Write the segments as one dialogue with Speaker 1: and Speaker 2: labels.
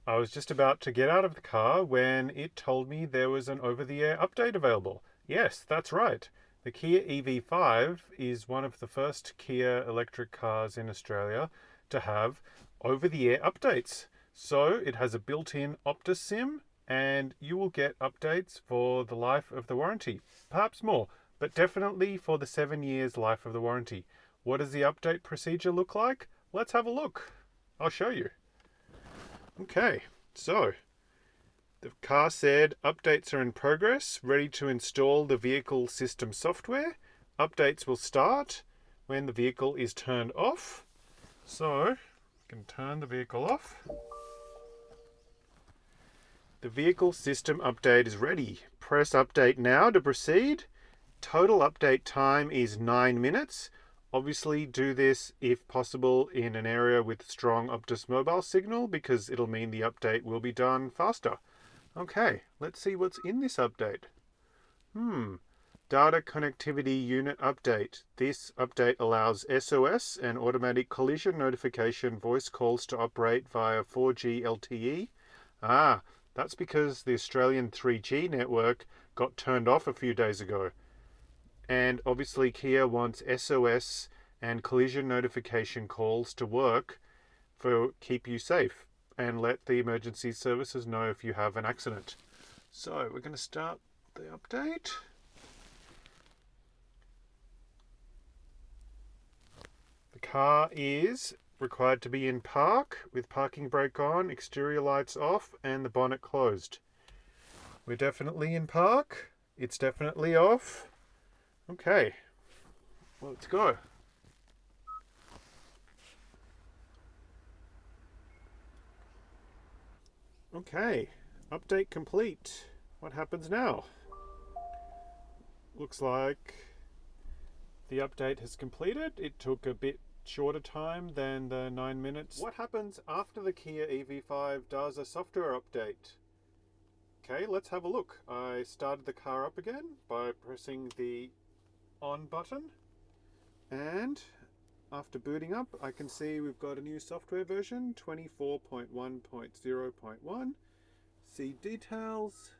Speaker 1: I was just about to get out of the car when it told me there was an over-the-air update available. Yes, that's right. The Kia EV5 is one of the first Kia electric cars in Australia to have over-the-air updates. So it has a built-in Optus SIM and you will get updates for the life of the warranty. Perhaps more, but definitely for the 7 years life of the warranty. What does the update procedure look like? Let's have a look. I'll show you. Okay, so the car said updates are in progress, ready to install the vehicle system software. Updates will start when the vehicle is turned off. So, you can turn the vehicle off. The vehicle system update is ready. Press update now to proceed. Total update time is 9 minutes. Obviously do this if possible in an area with strong Optus mobile signal because it'll mean the update will be done faster. Okay, let's see what's in this update. Data connectivity unit update. This update allows SOS and automatic collision notification voice calls to operate via 4G LTE. That's because the Australian 3G network got turned off a few days ago. And obviously Kia wants SOS and collision notification calls to work for keep you safe and let the emergency services know if you have an accident. So we're going to start the update. The car is required to be in park with parking brake on, exterior lights off and the bonnet closed. We're definitely in park. It's definitely off. Okay, well, let's go. Okay, update complete. What happens now? Looks like the update has completed. It took a bit shorter time than the 9 minutes. What happens after the Kia EV5 does a software update? Okay, let's have a look. I started the car up again by pressing the on button, and after booting up I can see we've got a new software version 24.1.0.1. see details.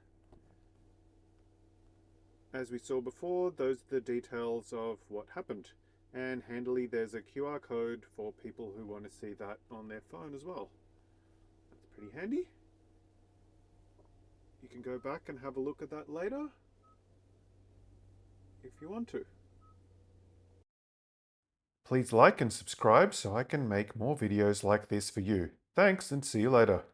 Speaker 1: As we saw before, those are the details of what happened, and handily there's a QR code for people who want to see that on their phone as well. That's pretty handy. You can go back and have a look at that later if you want to. Please like and subscribe so I can make more videos like this for you. Thanks and see you later.